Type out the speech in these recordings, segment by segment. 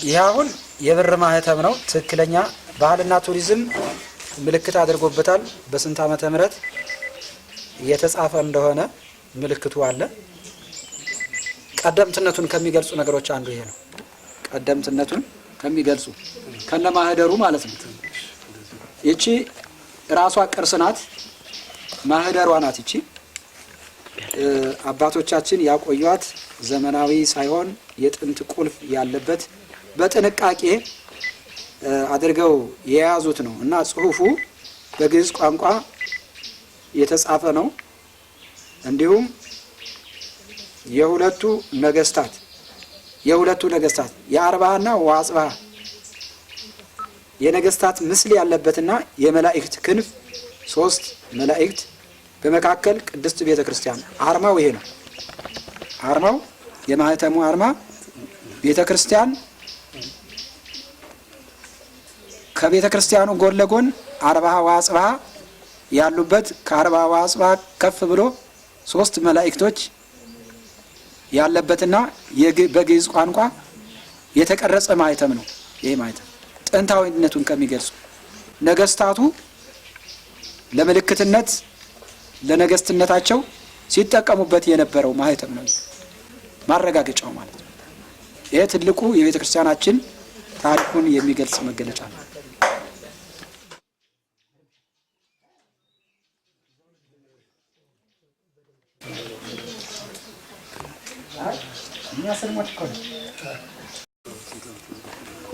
ይህ አሁን የብር ማህተም ነው። ትክክለኛ ባህልና ቱሪዝም ምልክት አድርጎበታል። በስንት ዓመተ ምህረት የተጻፈ እንደሆነ ምልክቱ አለ። ቀደምትነቱን ከሚገልጹ ነገሮች አንዱ ይሄ ነው። ቀደምትነቱን ከሚገልጹ ከነማህደሩ ማለት ነው። ይቺ ራሷ ቅርስ ናት። ማህደሯ ናት። ይቺ አባቶቻችን ያቆዩት ዘመናዊ ሳይሆን የጥንት ቁልፍ ያለበት በጥንቃቄ አድርገው የያዙት ነው እና ጽሁፉ በግዕዝ ቋንቋ የተጻፈ ነው። እንዲሁም የሁለቱ ነገስታት የአርባና ወአጽብሃ የነገስታት ምስል ያለበትና የመላእክት ክንፍ 3 መላእክት በመካከል ቅድስት ቤተክርስቲያን አርማው ይሄ ነው። አርማው የማህተሙ አርማ ቤተክርስቲያን ከቤተክርስቲያኑ ጎን ለጎን አርባሃ ወአጽብሃ ያሉበት ከአርባሃ ወአጽብሃ ከፍ ብሎ 3 መላእክቶች ያለበትና በግዕዝ ቋንቋ የተቀረጸ ማህተም ነው። ይሄ ማህተም ጥንታዊነቱን ከሚገልጹ ነገስታቱ ለምልክትነት ለነገስትነታቸው ሲጠቀሙበት የነበረው ማህተም ነው። ማረጋገጫው ማለት ነው። ይሄ ትልቁ የቤተክርስቲያናችን ታሪኩን የሚገልጽ መገለጫ ነው።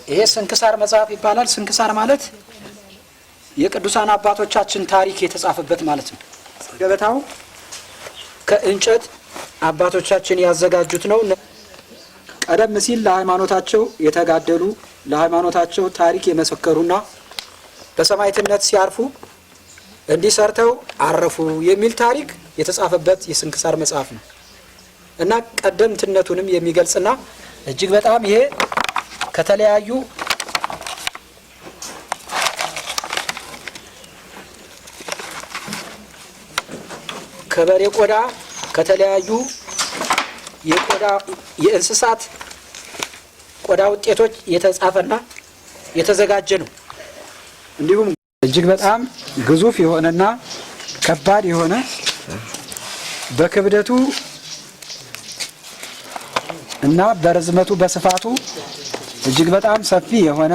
ይሄ ስንክሳር መጽሐፍ ይባላል። ስንክሳር ማለት የቅዱሳን አባቶቻችን ታሪክ የተጻፈበት ማለት ነው። ገበታው ከእንጨት አባቶቻችን ያዘጋጁት ነው። ቀደም ሲል ለሃይማኖታቸው የተጋደሉ ለሃይማኖታቸው ታሪክ የመሰከሩና በሰማዕትነት ሲያርፉ እንዲሰርተው አረፉ የሚል ታሪክ የተጻፈበት የስንክሳር መጽሐፍ ነው እና ቀደምትነቱንም የሚገልጽና እጅግ በጣም ይሄ ከተለያዩ ከበሬ ቆዳ ከተለያዩ የእንስሳት ቆዳ ውጤቶች የተጻፈና የተዘጋጀ ነው። እንዲሁም እጅግ በጣም ግዙፍ የሆነና ከባድ የሆነ በክብደቱ እና በርዝመቱ በስፋቱ እጅግ በጣም ሰፊ የሆነ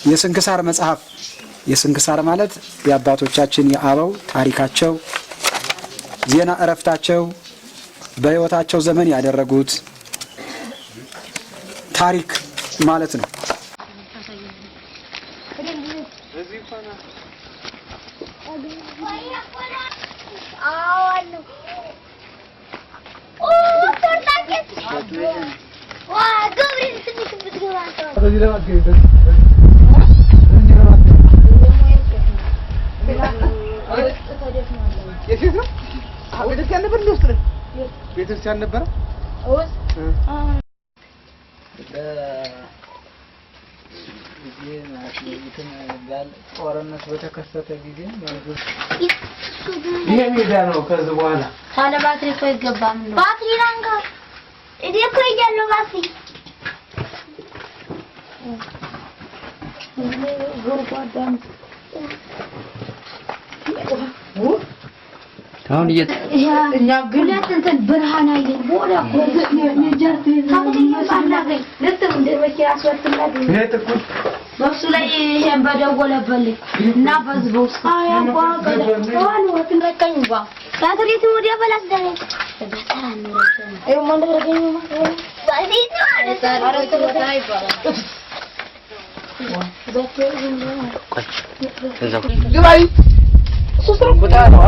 የስንክሳር መጽሐፍ። የስንክሳር ማለት የአባቶቻችን የአበው ታሪካቸው፣ ዜና እረፍታቸው፣ በሕይወታቸው ዘመን ያደረጉት ታሪክ ማለት ነው። ቤተክርስቲያን ነበረ። ጦርነት በተከሰተ ጊዜ ይሄ ሜዳ ነው። ከዚህ በኋላ ካለ ባትሪ እኮ አይገባም ነው። ባትሪ ላንጋ እዴ እኮ ይያለው ባትሪ ጎርጓዳም አሁን እኛ ግን እንትን ብርሃን አይደል ቦላ የጀርት ታውቂኝ ለጥም እንደበቂ አስወጥላት ነጥቁት በሱ ላይ ይሄን በደወለበልኝ እና በዝቦስ አያቋ ቀደዋል ወጥነቀኝ ባ ባትሪቱ ወዲያ በላስ ደረ በተራን ነው አይ ማን ደረገኝ ባትሪቱ አረተ ወጣ ይባላል ግባይ ሱስሩ ቦታ ነው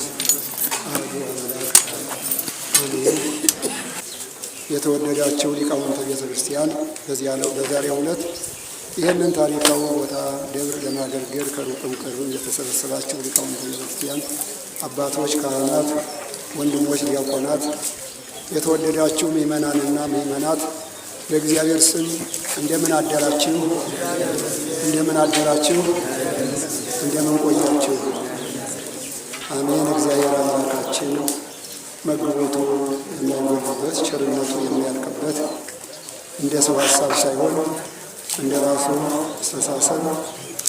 ቅዱስ አሐዱ አምላክ አሜን። የተወደዳቸው ሊቃውንተ ቤተ ክርስቲያን በዛሬው ዕለት ይህንን ታሪካዊ ቦታ ደብር ለማገልገል ከሩቅም ቅርብም የተሰበሰባቸው ሊቃውንተ ቤተ ክርስቲያን አባቶች፣ ካህናት፣ ወንድሞች፣ ዲያቆናት፣ የተወደዳችሁ ምእመናንና ምእመናት በእግዚአብሔር ስም እንደምን አደራችሁ? እንደምን አደራችሁ? እንደምን ቆያችሁ? አሜን። እግዚአብሔር አምላካችን መግቦቱ የማይጎልበት ቸርነቱ የሚያልቅበት እንደ ሰው ሀሳብ ሳይሆን እንደ ራሱ አስተሳሰብ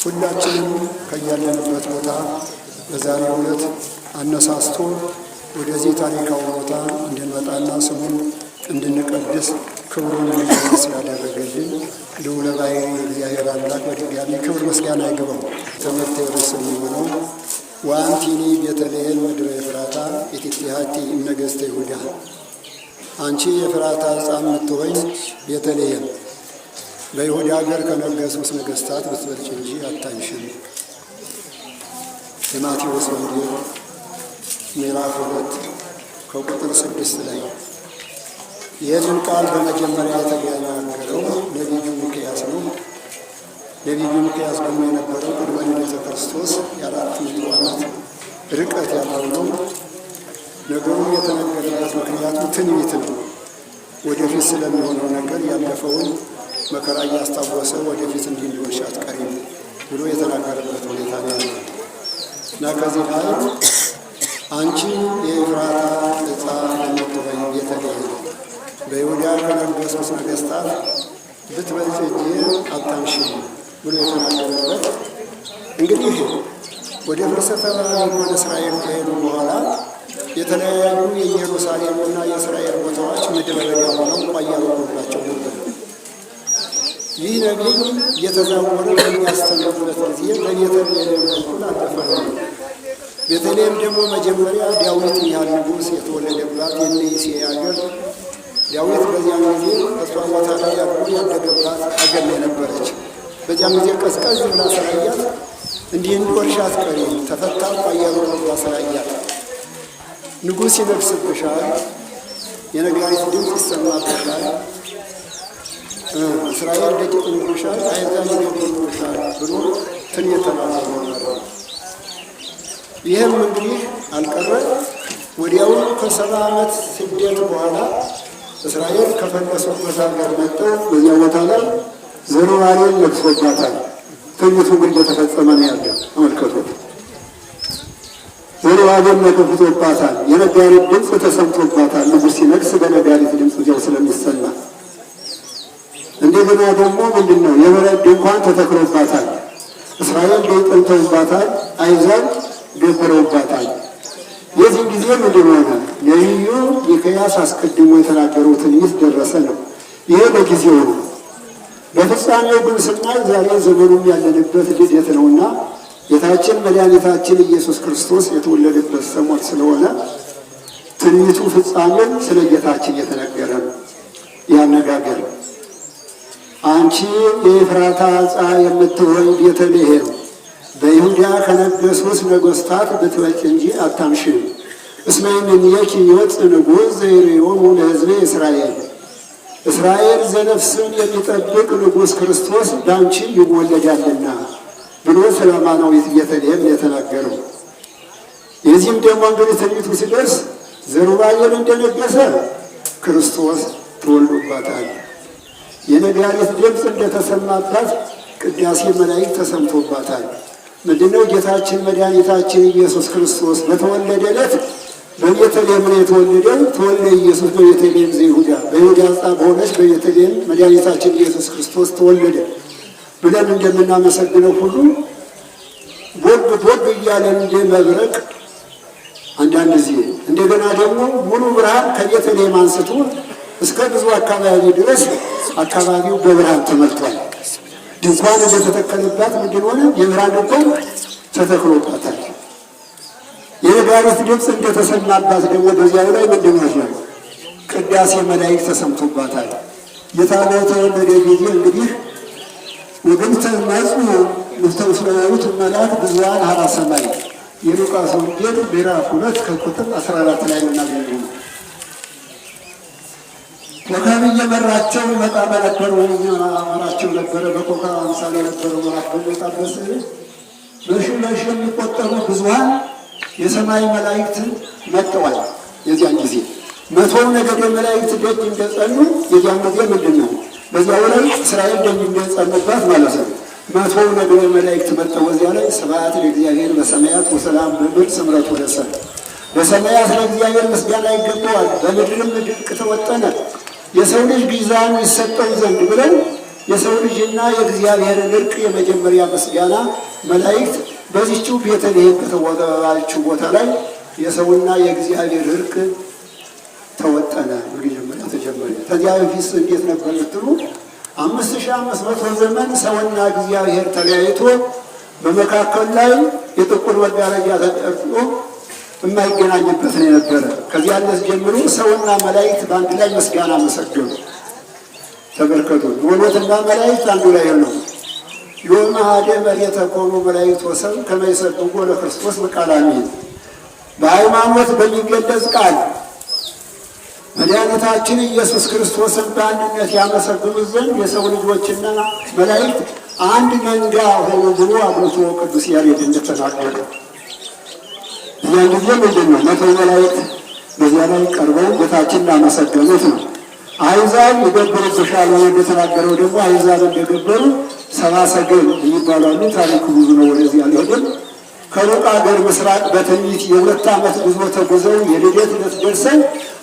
ሁላችንም ከያለንበት ቦታ በዛሬው ዕለት አነሳስቶ ወደዚህ ታሪካዊ ቦታ እንድንመጣና ስሙን እንድንቀድስ ክብሩን እንድንቀድስ ያደረገልን ልዑለ ባሕርይ እግዚአብሔር አምላክ በድጋሚ ክብር ምስጋና ይግባው። ትምህርት ርዕስ የሚሆነው ወአንቲኒ ቤተልሔም ምድረ ኤፍራታ ኢቲሃቲ እምነገሥተ ይሁዳ፣ አንቺ የኤፍራታ ሕፃን የምትሆኝ ቤተልሔም በይሁዳ ሀገር ከነገሱት ነገሥታት ብትበልጭ እንጂ አታንሽም። የማቴዎስ ወንጌል ምዕራፍ 2 ከቁጥር 6 ላይ ይህንን ቃል በመጀመሪያ የተናገረው ነቢዩ ሚክያስ ነው። ነቢዩ ሚክያስ ደግሞ የነበረው ቅድመ ልደተ ክርስቶስ የ400 ዓመት ርቀት ያለው ነው። ነገሩ የተነገረበት ምክንያቱ ትንቢት ነው። ወደፊት ስለሚሆነው ነገር ያለፈውን መከራ እያስታወሰ ወደፊት እንዲሆንሽ አትቀሪም ብሎ የተናገረበት ሁኔታ ነው እና ከዚህ ላይ አንቺ የኤፍራታ ሕፃን የምትሆኝ ቤተልሔም በይሁዳ ከነገሱት ነገሥታት ብትበልጭ እንጂ አታንሽም ብሎ የተናገረበት እንግዲህ ወደ ፍልሰተ በረሃ ወደ እስራኤል ከሄዱ በኋላ የተለያዩ የኢየሩሳሌምና የእስራኤል ቦታዎች ምድረ በዳ ሆነው ቋያ ሆኖባቸው ነበር። ይህ ነቢይ እየተዛወረ በሚያስተምርበት ጊዜ በቤተልሔም በኩል አለፈ። ቤተልሔም ደግሞ መጀመሪያ ዳዊት ያህል ንጉሥ የተወለደባት የእሴይ አገር፣ ዳዊት በዚያን ጊዜ እሷ ቦታ ላይ ያደገባት አገር የነበረች። በዚያን ጊዜ ቀዝቀዝ ብላ ስላያት እንዲህ እንዲወርሽ አትቀሪም፣ ተፈታ ቋያ ብላ ስላያት ንጉሥ ይነግሥብሻል፣ የነጋሪት ድምፅ ይሰማብሻል፣ እስራኤል ደጅ ይጥኑሻል፣ አሕዛብ ይገቡልሻል ብሎ ትንቢት ተናግሮ ነበር። ይህም እንግዲህ አልቀረ። ወዲያውኑ ከ70 ዓመት ስደት በኋላ እስራኤል ከፈለሱበት ሀገር መጥተው በዚያ ቦታ ላይ ዘሩባቤል ነግሶባታል። ትንቢቱ ግን እንደተፈጸመ ነው ያለው። ተመልከቱት። ዘሩባቤል ነግሶባታል። የነጋሪት ድምፅ ተሰምቶባታል። ንጉሥ ሲነግስ በነጋሪት ድምፅ እዚያው ስለሚሰማ እንደገና ደግሞ ምንድን ነው የበረት ድንኳን ተተክሎባታል። እስራኤል ጠልተውባታል፣ አሕዛብ ገብረውባታል። የዚህ ጊዜ ምንድን ሆነ? ነቢዩ ሚክያስ አስቀድሞ የተናገረው ትንቢት ደረሰ ነው። ይሄ በጊዜው ነው። በፍጻሜው ግን ስናይ ዛሬ ዘመኑም ያለንበት ልደት ነውና ጌታችን መድኃኒታችን ኢየሱስ ክርስቶስ የተወለደበት ሰሞን ስለሆነ ትንቢቱ ፍጻሜው ስለ ጌታችን እየተነገረ ነው። ያነጋገር አንቺ የኤፍራታ ሕፃን የምትሆኝ ቤተልሔም በይሁዳ ከነገሱት ነገሥታት ብትበልጭ እንጂ አታንሽም። እስመ እምኔኪ ይወፅእ ንጉሥ ዘይሬዎሙ ለሕዝቤ እስራኤል፣ እስራኤል ዘነፍስን የሚጠብቅ ንጉሥ ክርስቶስ በአንቺ ይወለዳልና ብሎ ስለ አማናዊት ቤተልሔም የተናገረው። የዚህም ደግሞ እንግዲህ ትንቢቱ ሲደርስ ዘሩባቤል እንደነገሰ ክርስቶስ ተወልዶባታል። የነጋሪት ድምፅ እንደተሰማባት ቅዳሴ መላእክት ተሰምቶባታል። ምንድነው? ጌታችን መድኃኒታችን ኢየሱስ ክርስቶስ በተወለደ ዕለት በቤተልሔም ነው የተወለደው። ተወልደ ኢየሱስ በቤተልሔም ዘይሁዳ፣ በይሁዳ ዕፃ በሆነች በቤተልሔም መድኃኒታችን ኢየሱስ ክርስቶስ ተወለደ ብለን እንደምናመሰግነው ሁሉ ቦግ ቦግ እያለን እንደ መብረቅ አንዳንድ ጊዜ እንደገና ደግሞ ሙሉ ብርሃን ከቤተልሔም አንስቶ እስከ ብዙ አካባቢ ድረስ አካባቢው በብርሃን ተመልቷል። ድንኳን እንደተተከለባት ምንድን ሆነ? የብርሃን ድንኳን ተተክሎባታል። የነጋሪት ድምፅ እንደተሰማባት ደግሞ በዚያው ላይ ምንድን ነው? ቅዳሴ መላእክት ተሰምቶባታል። ጌታ በተወለደ ጊዜ እንግዲህ ወግንተ መጽኡ ውስተ ሰማያዊት መልአክ ብዙኃን ሀራ ሰማይ የሉቃስ ወንጌል ምዕራፍ 2 ከቁጥር 14 ላይ እናገኘው ነው። ኮከብ እየመራቸው ይመጣ በነበረው አማራቸው ነበረ። በኮከብ አምሳል የነበረው መልአክ በሚወጣበት በሺህ የሚቆጠሩ ብዙኃን የሰማይ መላእክት መጥተዋል። የዚያን ጊዜ 100 ነገደ መላእክት ደጅ እንደጸኑ የዚያን ጊዜ ምንድን ነው በዚያው ላይ እስራኤል ደጅ እንደጸኑባት ማለት ነው። 100 ነገደ መላእክት መጥተው በዚያ ላይ ስብሐት ለእግዚአብሔር በሰማያት ወሰላም በምድር ስምረቱ ለሰብእ በሰማያት ለእግዚአብሔር ምስጋና ይገባዋል፣ በምድርም ድንቅ ተወጠነ የሰው ልጅ ግዛኑ ይሰጠው ዘንድ ብለው የሰው ልጅና የእግዚአብሔርን እርቅ የመጀመሪያ ምስጋና መላእክት በዚህችው ቤተልሔም ከተወለደችው ቦታ ላይ የሰውና የእግዚአብሔር እርቅ ተወጠነ። መጀመሪያ ተጀመረ። ከዚያ በፊት እንዴት ነበር ልትሉ 5500 ዘመን ሰውና እግዚአብሔር ተለያይቶ በመካከል ላይ የጥቁር መጋረጃ ተጠቅሎ የማይገናኝበት ነው የነበረ። ከዚያ ዕለት ጀምሮ ሰውና መላእክት በአንድ ላይ ምስጋና መሰገኑ። ተመልከቱ፣ ኖሎትና መላእክት አንዱ ላይ ነው። ዮም ሀደ መሬተ ኮኑ መላእክት ወሰብ ከመ ይሰብሕዎ ለክርስቶስ በቃለ አሜን። በሃይማኖት በሚገለጽ ቃል መድኃኒታችን ኢየሱስ ክርስቶስን በአንድነት ያመሰግኑት ዘንድ የሰው ልጆችና መላእክት አንድ መንጋ ሆኑ ብሎ አብርቶ ቅዱስ ያሬድ እንደተናገረ ያን ጊዜ ምንድን ነው 100 መላእክት በዚያ ላይ ቀርበው ጌታችንን እንዳመሰገኑት ነው። አሕዛብ ይገብሩብሻል ብሎ እንደተናገረው ደግሞ አሕዛብ እንደገበሩ 70 ሰገል ይባላሉ። ታሪኩ ብዙ ነው፣ ወደዚህ አልሄድም። ከሩቅ አገር ምስራቅ በትንቢት የ2 ዓመት ጉዞ ተጉዘው የልደት ዕለት ደርሰው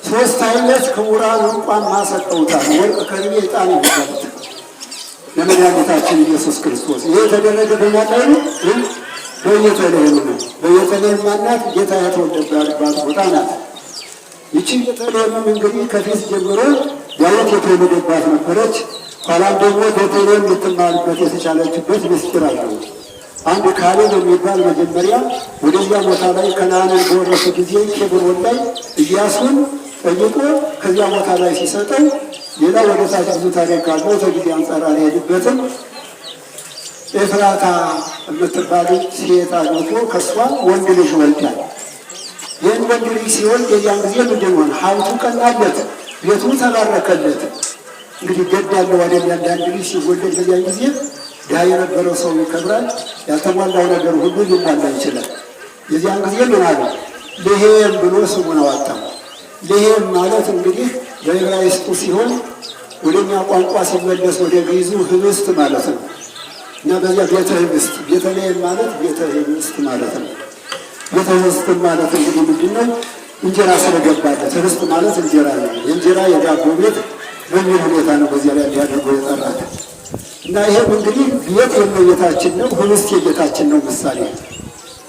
3 አይነት ክቡራን ዕንቁን ማሰጠውታል። ወርቅ፣ ከርቤ፣ ዕጣን ይባላል ለመድኃኒታችን ኢየሱስ ክርስቶስ። ይሄ የተደረገ በማጣሩ በቤተልሔም ነው። በቤተልሔም ማናት? ጌታ የተወለደባት ቦታ ናት። ይቺ ቤተልሔም እንግዲህ ከፊት ጀምሮ ዳዊት የተወለደባት ነበረች። ኋላም ደግሞ ቤተልሔም ልትማልበት የተቻለችበት ምስጢር አለው። አንድ ካሌብ የሚባል መጀመሪያ ወደዚያ ቦታ ላይ ከነዓንን በወረሱ ጊዜ ኬብሮን ላይ ኢያሱን ጠይቆ ከዚያ ቦታ ላይ ሲሰጠው ሌላ ወደ ታች ብዙ ታሪክ አለው። ከጊዜ አንጻር አልሄድበትም። ኤፍራታ የምትባል ሴት አግብቶ ከእሷ ወንድ ልጅ ወልዳል። ይህን ወንድ ልጅ ሲወልድ የዚያን ጊዜ ምንድን ሆነ? ሀብቱ ቀናለት፣ ቤቱ ተባረከለት። እንግዲህ ገድ ያለው አይደል? አንዳንድ ልጅ ሲወለድ በዚያን ጊዜ ዳ የነበረው ሰው ይከብራል፣ ያልተሟላው ነገር ሁሉ ሊሟላ ይችላል። የዚያን ጊዜ ምን አለ? ልሔም ብሎ ስሙን አወጣው። ልሔም ማለት እንግዲህ በዕብራይስጡ ሲሆን ወደኛ ቋንቋ ሲመለስ ወደ ግዕዙ ህብስት ማለት ነው። እና በዚያ ቤተ ህብስት፣ ቤተልሔም ማለት ቤተ ህብስት ማለት ነው። ቤተ ህብስት ማለት እንግዲህ ምንድን ነው? እንጀራ ስለገባለት። ህብስት ማለት እንጀራ ነው። የእንጀራ የዳቦ ቤት በሚል ሁኔታ ነው በዚያ ላይ እንዲያደርጎ የጠራት እና ይሄም እንግዲህ ቤት የእመቤታችን ነው፣ ህብስት የጌታችን ነው ምሳሌ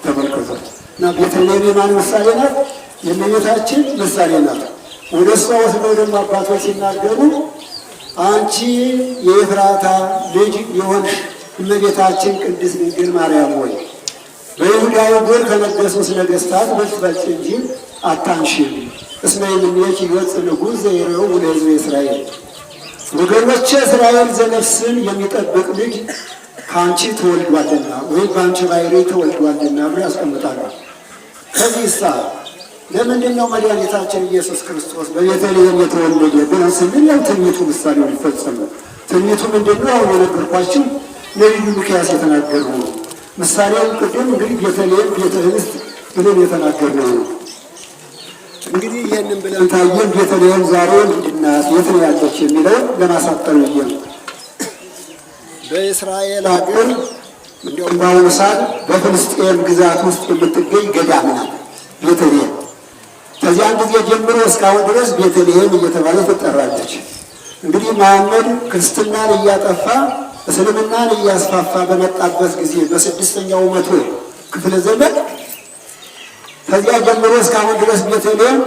ተመልከቱ። እና ቤተልሔም የማን ምሳሌ ናት? የእመቤታችን ምሳሌ ናት። ወደ እሷ ወስደው ደግሞ አባቶች ሲናገሩ አንቺ የኤፍራታ ልጅ የሆንሽ እመቤታችን ቅድስት ድንግል ማርያም ሆይ በይሁዳ አገር ከነገሱት ነገሥታት በልጭ እንጂ አታንሺም። እስመ ይምኔኪ ይወፅእ ንጉሥ ዘይሬው ለሕዝበ እስራኤል፣ ወገኖቼ እስራኤል ዘነፍስን የሚጠብቅ ልጅ ከአንቺ ተወልዷልና ወይም በአንቺ ባሕርይ ተወልዷልና ብሎ ያስቀምጣሉ። ከዚህ ለምንድን ነው መድኃኒታችን ኢየሱስ ክርስቶስ በቤተልሔም የተወለደ ብለን ስንል ያው ትንቢቱ ምሳሌው ሊፈጸም ነው። ትንቢቱ ምንድን ነው? አሁን የነገርኳችሁ ነቢዩ ሚክያስ የተናገረው ነው። ምሳሌው ቅድም እንግዲህ ቤተልሔም ቤተ ህብስት ብለን የተናገርነው ነው። እንግዲህ ይህንን ብለን ታየን። ቤተልሔም ዛሬ ምንድን ናት? የት ነው ያለች የሚለውን ለማሳጠር ብዬ ነው። በእስራኤል ሀገር እንዲሁም በአሁኑ ሰዓት በፍልስጤም ግዛት ውስጥ የምትገኝ ገዳም ናት ቤተልሔም። ከዚያን ጊዜ ጀምሮ እስካሁን ድረስ ቤተልሔም እየተባለ ትጠራለች። እንግዲህ መሐመድ ክርስትናን እያጠፋ እስልምናን እያስፋፋ በመጣበት ጊዜ በ6ኛው መቶ ክፍለ ዘመን ከዚያ ጀምሮ እስካሁን ድረስ ቤተልሔም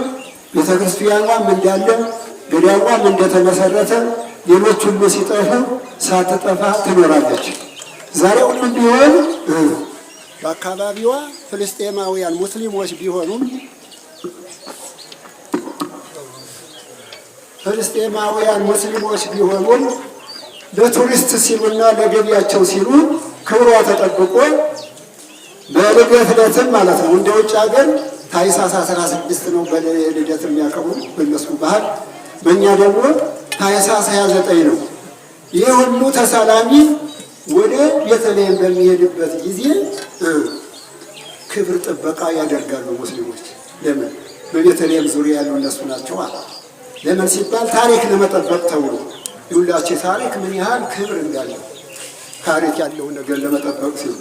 ቤተ ክርስቲያኗም እንዳለ ገዳሟም እንደተመሰረተ ሌሎች ሁሉ ሲጠፉ ሳትጠፋ ትኖራለች። ዛሬ ሁሉም ቢሆን በአካባቢዋ ፍልስጤማውያን ሙስሊሞች ቢሆኑም ለቱሪስት ሲሉና ለገቢያቸው ሲሉ ክብሯ ተጠብቆ በልደት ዕለትም ማለት ነው እንደ ውጭ ሀገር ታኅሳስ 16 ነው በልደት የሚያከብሩ በእነሱ ባህል፣ በእኛ ደግሞ ታኅሳስ 29 ነው። ይህ ሁሉ ተሳላሚ ወደ ቤተልሔም በሚሄድበት ጊዜ ክብር ጥበቃ ያደርጋሉ ሙስሊሞች። ለምን? በቤተልሔም ዙሪያ ያሉ እነሱ ናቸው። ለምን ሲባል ታሪክ ለመጠበቅ ተብሎ ይሁላችሁ ታሪክ ምን ያህል ክብር እንዳለው ታሪክ ያለውን ነገር ለመጠበቅ ሲሉ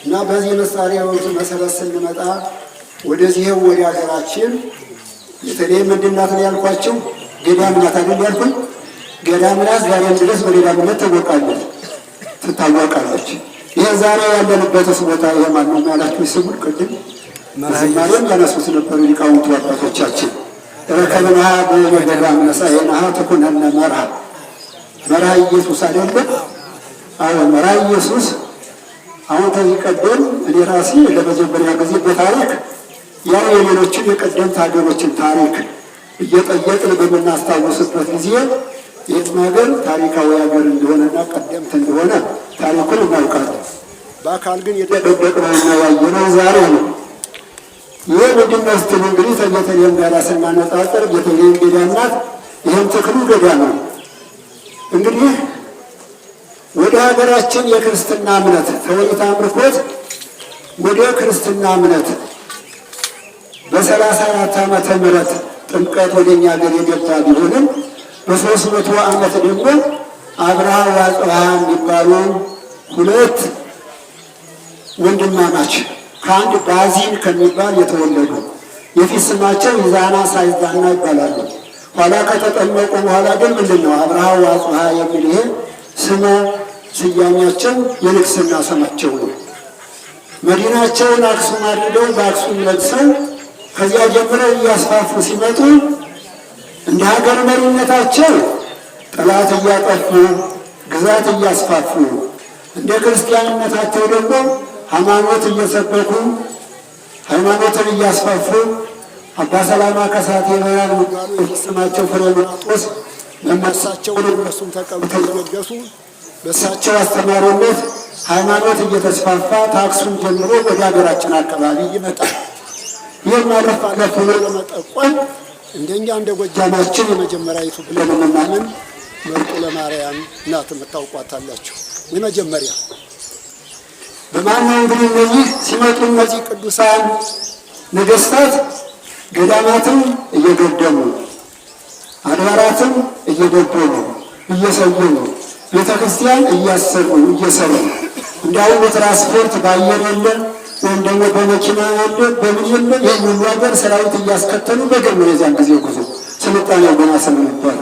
እና በዚህ መሳሪያዎች መሰረት ስንመጣ ወደዚህው ወደ ሀገራችን ቤተልሔም ምንድን ናት ነው ያልኳቸው? ገዳም ናት አይደል ያልኩኝ? ገዳም ናት። ዛሬም ድረስ በገዳምነት ትታወቃለች። ይህ ዛሬ ያለንበትስ ቦታ ይሄ ማነው ያላችሁ ስሙን ቅድም ዝማሬም ያነሱት ነበሩ ሊቃውንቱ አባቶቻችን። ረከብንሃ በገዳም ነሳኤንሃ ተኩነነ መርሃ ኢየሱስ አይደለም? አዎ መርሃ ኢየሱስ። አሁን ከዚህ ቀደም እኔ ራሴ ለመጀመሪያ ጊዜ በታሪክ ያው የሌሎችን የቀደምት ሀገሮችን ታሪክ እየጠየቅን በምናስታውስበት ጊዜ ይህ ነገር ታሪካዊ ሀገር እንደሆነና ቀደምት እንደሆነ ታሪኩን እናውቃለን። በአካል ግን የተደበቅነውና ያየነው ዛሬ ነው። ይህ ምንድን ነው ስትሉ እንግዲህ ከቤተልሔም ጋር ስናነጻጽር ቤተልሔም ገዳም ናት፣ ይህም ተክሉ ገዳም ነው። እንግዲህ ወደ ሀገራችን የክርስትና እምነት ከወይት አምልኮት ወደ ክርስትና እምነት በ34 ዓመተ ምህረት ጥምቀት ወደኛ ሀገር የገባ ቢሆንም በ300 ዓመት ደግሞ አብርሃ ወአጽብሃ የሚባሉ ሁለት ወንድማማች ከአንድ ባዚን ከሚባል የተወለዱ የፊት ስማቸው ይዛና ሳይዛና ይባላሉ። ኋላ ከተጠመቁ በኋላ ግን ምንድን ነው አብርሃ ወአጽብሃ የሚል ይሄ ስያሜያቸው የንግስና ስማቸው ነው። መዲናቸውን አክሱም አድርገው በአክሱም ነግሰው ከዚያ ጀምረው እያስፋፉ ሲመጡ እንደ ሀገር መሪነታቸው ጠላት እያጠፉ ግዛት እያስፋፉ፣ እንደ ክርስቲያንነታቸው ደግሞ ሃይማኖት እየሰበኩ ሃይማኖትን እያስፋፉ አባ ሰላማ ከሳቴ በያን ስማቸው ፍሬምናጦስ መመሳቸው እነሱም ተቀብተው እየነገሱ በእሳቸው አስተማሪነት ሃይማኖት እየተስፋፋ ታክሱም ጀምሮ ወደ ሀገራችን አካባቢ ይመጣል። ይህም አለፍ አለፍ ብሎ ለመጠቆም እንደኛ እንደ ጎጃማችን የመጀመሪያይቱ ብለን የምናምን መርጦ ለማርያም እናት የምታውቋታላችሁ የመጀመሪያ በማነው እንግዲህ እነዚህ ሲመጡ እነዚህ ቅዱሳን ነገስታት ገዳማትም እየገደሙ አድባራትም እየገደሙ እየሰየሙ ቤተክርስቲያን እያሰሩ እየሰሩ እንዳው በትራንስፖርት ባየር የለ ወይም ደግሞ በመኪና ያለ በምን የለ ይህን ሁሉ ሀገር ሰራዊት እያስከተሉ በእግር ነው የዚያን ጊዜ ጉዞ ስልጣኔው ገና ስለነበረ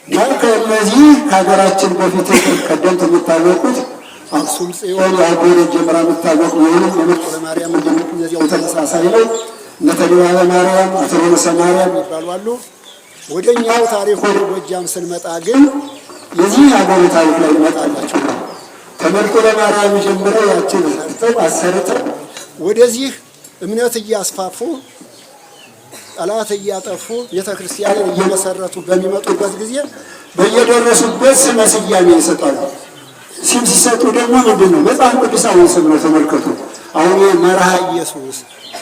እና ከእነዚህ ከሀገራችን በፊት ቀደምት የሚታወቁት አክሱም ጽዮን የአጎሬ ጀምራ የምታወቅ ቢሆንም የመርጦ ለማርያም እንደምት እነዚያው ተመሳሳይ ነው። እነ ተድባበ ማርያም አቶ ሮመሰ ማርያም ይባሉ አሉ። ወደኛው ታሪክ ወደ ጎጃም ስንመጣ ግን የዚህ ሀገር ታሪክ ላይ ይመጣላችሁ ነው። ከመርጦ ለማርያም ጀምረው ያችን ሰርተው አሰርተው ወደዚህ እምነት እያስፋፉ ጠላት እያጠፉ ቤተክርስቲያንን እየመሰረቱ በሚመጡበት ጊዜ በየደረሱበት ስመ ስያሜ ይሰጣሉ። ስም ሲሰጡ ደግሞ ምንድን ነው መጽሐፍ ቅዱሳዊ ስም ነው። ተመልከቱ። አሁን መርሃ ኢየሱስ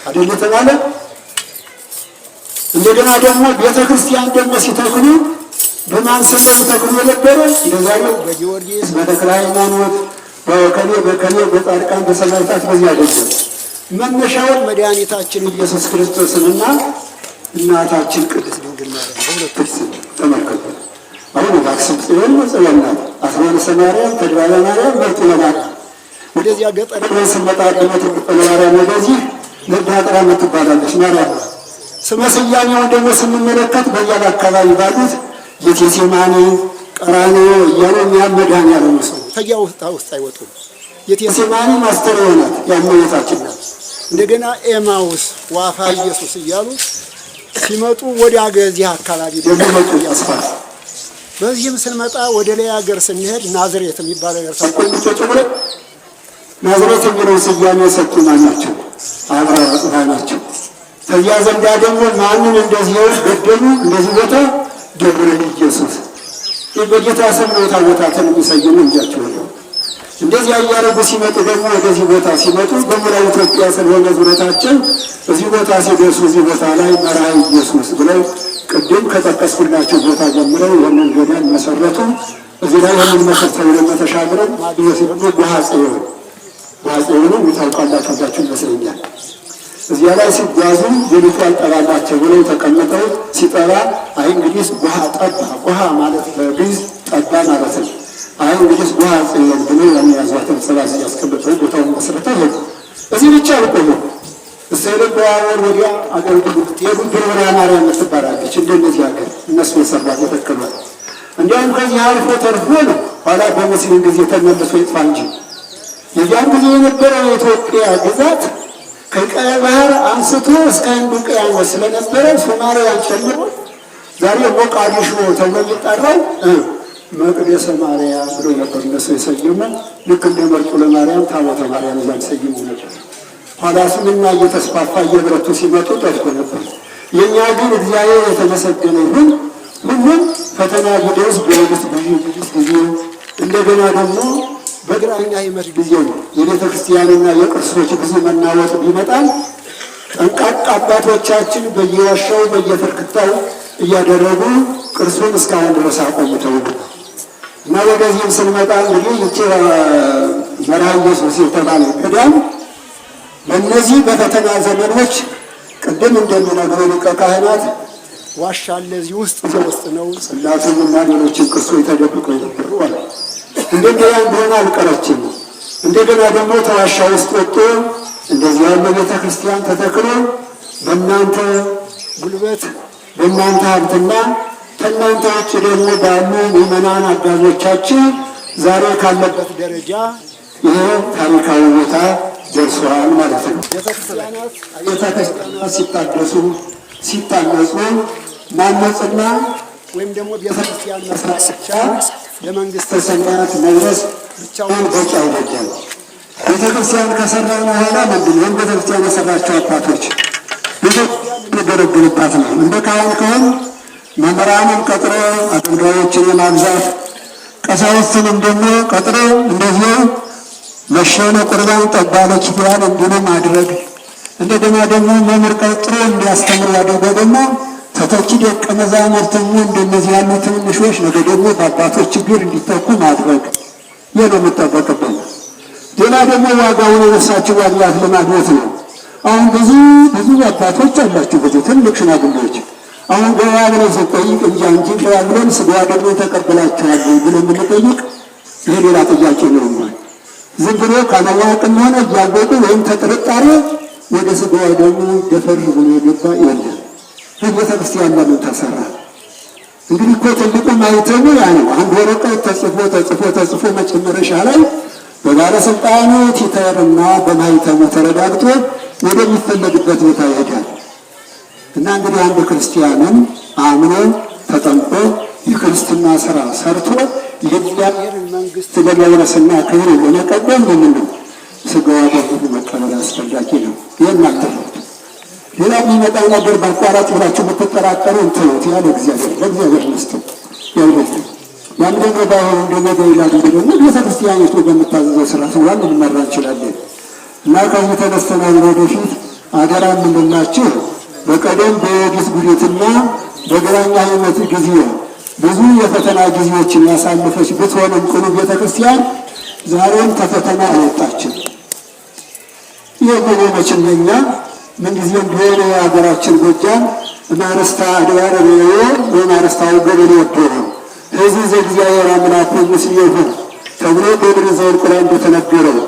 አይደል ተባለ። እንደገና ደግሞ ቤተክርስቲያን ደግሞ ሲተክሉ በማን ስም ሲተክሉ የነበረ እንደዛሬው በጊዮርጊስ በተክለ ሃይማኖት በከሌ በጻድቃን በሰማዕታት በዚህ አይደለም። መነሻውን መድኃኒታችን ኢየሱስ ክርስቶስንና እናታችን ቅድስት ድንግል ማርያም በሁለቱ ስም ተመልከቱ። አሁን በአክሱም ጽዮን መጽለናት አቶ ሮመሰ ማርያም ተድባበ ማርያም መርጦ ለማርያም ወደዚያ ገጠር ስንመጣ ደግሞ መርጦ ለማርያም ወደዚህ ነዳጥራ የምትባላለች ማርያም ስመ ስያሜውን ደግሞ ስንመለከት በዚያ አካባቢ ባሉት ጌቴሴማኒ ቀራንዮ እያሉ መድኃኔዓለም ሰው ከዚያ ውስጥ አይወጡም። ጌቴሴማኒ ማስተርያ ናት የእመቤታችን ናት። እንደገና ኤማውስ ዋፋ ኢየሱስ እያሉ ሲመጡ ወደ አገዚህ አካባቢ ደግሞ መጡ ያስፋል። በዚህም ስንመጣ ወደ ላይ ሀገር ስንሄድ ናዝሬት የሚባል ሀገር ተቆይቶ ናዝሬት የሚለው ስያሜ የሰጡ ማን ናቸው? አብርሃ ወአጽብሃ ናቸው። ከዚያ ዘንዳ ደግሞ ማንን እንደዚህ ገደሉ? እንደዚህ ቦታ ደብረ ኢየሱስ በጌታ ስም ነው ታቦታትን የሚሰይሙ እንጃቸው ነው። እንደዚህ እያደረጉ ሲመጡ ደግሞ ወደዚህ ቦታ ሲመጡ በምዕራብ ኢትዮጵያ ስለሆነ ዙረታቸው እዚህ ቦታ ሲደርሱ እዚህ ቦታ ላይ መርሐ ኢየሱስ ብለው ቅድም ከጠቀስኩላቸው ቦታ ጀምረው ይህንን ገዳም መሰረቱ። እዚህ ላይ የምንመሰርተው ደግሞ ተሻግረን ሲሉ በአፄ ነው ታውቃላችሁ ይመስለኛል። እዚያ ላይ ሲጓዙ ሌሊቱ ያልጠባላቸው ብለው ተቀምጠው ሲጠባ አይ እንግዲህ ጉሃ ጠባ፣ ጉሃ ማለት በግዕዝ ጠባ ማለት ነው። አይ እንግዲህ ጉሃ ጽዮን ብለው የሚያዟትን ጽላት ሲያስቀምጠው ቦታውን መስርተው ሄዱ። እዚህ ብቻ አልቆዩም። እሰይለበዋወር ወዲያ አገልግሎት ሄዱ። ብርብራ ማርያም የምትባላለች እንደነዚህ ሀገር እነሱ የሰራት የተከሏል። እንዲያውም ከዚህ አልፎ ተርፎ ነው ኋላ በሙስሊም ጊዜ ተመልሶ ይጥፋ እንጂ የዚያን ጊዜ የነበረው የኢትዮጵያ ግዛት ከቀይ ባህር አንስቶ እስከ ህንድ ውቅያኖስ ስለነበረ ሶማሊያን ጨምሮ ዛሬ ሞቃዲሾ ተብሎ የሚጠራው መቅደሰ ማርያም ብሎ ነበር እነሱ የሰየሙ። ልክ እንደ መርጦለ ማርያም ታቦተ ማርያም እዛም ሰየሙ ነበር። ኋላ ስምና እየተስፋፋ እየበረቱ ሲመጡ ጠፍቶ ነበር። የእኛ ግን እግዚአብሔር የተመሰገነ ይሁን ሁሉም ፈተና ጊዜውስ በንግሥት ጊዜ እንደገና ደግሞ በግራኛ ይመት ጊዜ ነው የቤተ ክርስቲያንና የቅርሶች ብዙ መናወጥ ቢመጣል ጠንቃቃ አባቶቻችን በየዋሻው በየፍርክታው እያደረጉ ቅርሱን እስካሁን ድረስ አቆይተው እና ወደዚህም ስንመጣ እንግዲህ ይቺ መርሐ ኢየሱስ የተባለ ገዳም በእነዚህ በፈተና ዘመኖች ቅድም እንደምነግረው ሊቀ ካህናት ዋሻ ለዚህ ውስጥ ነው ጽላቱንና ሌሎችን ቅርሶች ተደብቀው የነበሩ አለ። እንደገና እንደሆነ አልቀረችም። እንደገና ደግሞ ተዋሻ ውስጥ ወጥቶ እንደዚህ ያለ ቤተ ክርስቲያን ተተክሎ በእናንተ ጉልበት በእናንተ ሀብትና ከእናንተ ውጭ ደግሞ ባሉ ምዕመናን አጋዦቻችን ዛሬ ካለበት ደረጃ ይሄ ታሪካዊ ቦታ ደርሷል ማለት ነው። ቤተክርስቲያናት ሲታደሱ ሲታነጹ ማነጽና ወይም ደግሞ ቤተክርስቲያን መስራት ብቻ ለመንግስተ ሰማያት መድረስ ብቻውን በቂ አይደለም። ቤተክርስቲያን ከሰራን በኋላ ምንድን ነው ቤተክርስቲያን የሰራቸው አባቶች ቤተክርስቲያን የሚገለግሉባት ነው። እንደ ካህን ከሆን መምህራንን ቀጥሮ አገልጋዮችን የማብዛት ቀሳውስትንም ደግሞ ቀጥሮ እንደዚሁ መሸነ ቁርባን ጠባለ ኪዳን እንዲሉ ማድረግ እንደገና ደግሞ መምህር ቀጥሮ እንዲያስተምር ያደረገ ደግሞ ተተኪ ደቀ መዛሙርት እንደነዚህ ያሉ ትንሾች ነገ ደግሞ በአባቶች ችግር እንዲተኩ ማድረግ ይህ ነው የሚጠበቅብን። ሌላ ደግሞ ዋጋውን የነሳችሁ ዋጋት ለማግኘት ነው። አሁን ብዙ አባቶች አላችሁ፣ ብዙ ትልቅ ሽማግሌዎች አሁን ገባ ብለን ስንጠይቅ እንጂ ገባ ብለን ስጋ ደግሞ ተቀበላችኋል ብለን የምንጠይቅ ይህ ሌላ ጥያቄ ነው። ዝም ብሎ ካለማወቅም ሆነ እያወቁ ወይም ተጥርጣሬ ወደ ስጋ ደግሞ ደፈር ብሎ የገባ የለም። ቤተ ክርስቲያን ለምን ተሰራ? እንግዲህ እኮ ትልቁ ማይተሙ ያ ነው። አንድ ወረቀት ተጽፎ መጨረሻ ላይ በባለስልጣኑ ቲተርና በማይተሙ ተረጋግጦ ወደሚፈለግበት ቦታ ይሄዳል። እና እንግዲህ አንድ ክርስቲያንን አምኖ ተጠምቆ የክርስትና ስራ ሰርቶ የእግዚአብሔርን መንግስት ለመውረስና ክብር ለመቀበል ምንድነው ስጋዋ ደግሞ መቀበል አስፈላጊ ነው። ይህን አትሉት። ሌላ የሚመጣው ነገር በአቋራጭ ብላችሁ ብትጠራጠሩ እንትኑት ያለ ለእግዚአብሔር መስጠት ያውለት ያን ደግሞ ባይሆን እንደነገ ይላል ደግሞ ቤተክርስቲያኒቱ በምታዘዘው ስርዓት ዋን ልንመራ እንችላለን። እና ከዚህ ተነስተናል ወደፊት አደራ የምንላችሁ በቀደም በዮዲት ጉዴትና በግራኛ አይነት ጊዜ ብዙ የፈተና ጊዜዎችን ያሳለፈች ብትሆንም ቅሉ ቤተክርስቲያን ዛሬም ከፈተና አልወጣችም። ይህ መቼም ለኛ ምንጊዜም ቢሆን የሀገራችን ጎጃም ማርስታ አድባር ነው ወማርስታው ገበሬ ወደረ ህዝብ ዘእግዚአብሔር አምላክ ምስሌሁ ተብሎ በድር ዘወርቁ ላይ እንደተነገረው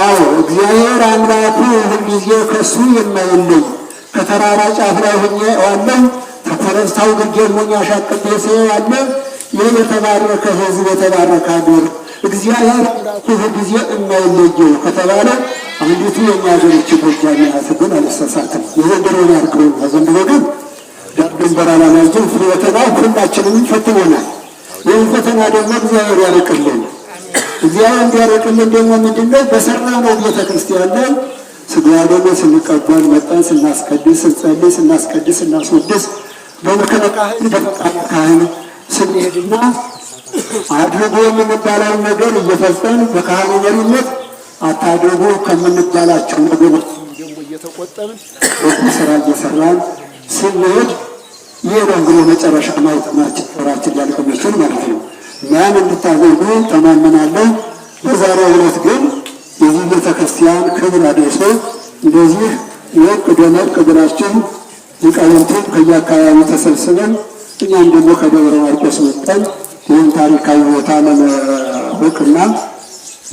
አዎ እግዚአብሔር አምላኩ ሁልጊዜ ከሱ የማይለይ ከተራራ ጫፍ ላይ ሆኜ ዋለው ተኮረብታው ግርጌ ሆኜ አሻቅቤ ሲያለ ይህ የተባረከ ህዝብ የተባረከ ሀገር እግዚአብሔር አምላኩ ሁልጊዜ የማይለየው ከተባለ አንዲቱ የሚያገርች ጎጃም ናት። ግን አልተሳሳትም። የዘንድሮውን ያድርገው ዘንድሮ ግን ዳር ድንበር አላማጅን ፈተና ሁላችንም ፈትኖናል። ይህን ፈተና ደግሞ እግዚአብሔር ያርቅልን። እግዚአብሔር እንዲያርቅልን ደግሞ ምንድነው በሰራነው ቤተክርስቲያን ላይ ስጋ ደግሞ ስንቀበል መጣን ስናስቀድስ ስንጸልይ ስናስቀድስ ስናስወድስ በመከረ ካህን በፈቃደ ካህን ስንሄድና አድርጎ የምንባለውን ነገር እየፈጸምን በካህኑ መሪነት አታድርጉ ከምንባላቸው ነገሮች ደግሞ እየተቆጠብን ስራ እየሰራን ስንሄድ ይህ ነው እንግዲህ መጨረሻ ማይጠማችን ስራችን ሊያልቅ የሚችል ማለት ነው። ያን እንድታደርጉ ተማመናለሁ። በዛሬው ዕለት ግን የዚህ ቤተክርስቲያን ክብር አድርሶ እንደዚህ የወቅ ደመቅ ብላችሁ ሊቃውንቱም ከየአካባቢው ተሰብስበን እኛም ደግሞ ከደብረ ማርቆስ መጥተን ይህን ታሪካዊ ቦታ ለማወቅና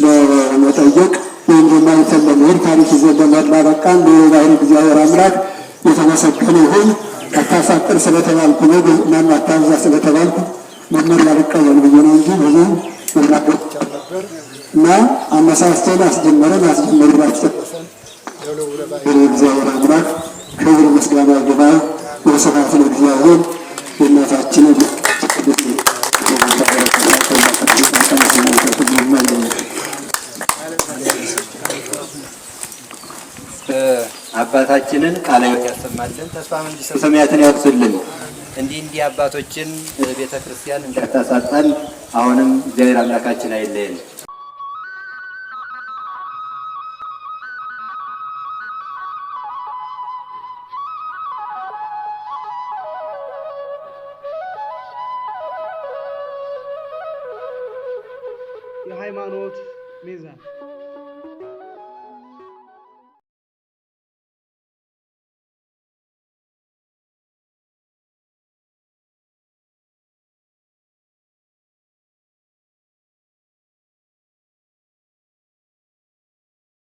ለመጠየቅ ወይም ደግሞ አይተን ለመሄድ ታሪክ ይዘን ለመሄድ ላበቃን በባሕርይ እግዚአብሔር አምላክ የተመሰገነ ይሁን። አታሳጥር ስለተባልኩ ነው እናም አታብዛ ስለተባልኩ መመሪያ ልቀበል ብዬ ነው እንጂ ብዙ መናገር ነበር እና አነሳስተን አስጀመራችሁ እግዚአብሔር አምላክ ክብር ምስጋና ይግባው። ወስብሐት ለእግዚአብሔር። የእናታችን አባታችንን ቃለ ሕይወት ያሰማልን፣ ተስፋ መንግሥተ ሰማያትን ያብስልን። እንዲህ አባቶችን ቤተ ክርስቲያን እንዳታሳጣን አሁንም እግዚአብሔር አምላካችን አይለየን። የሃይማኖት ሚዛን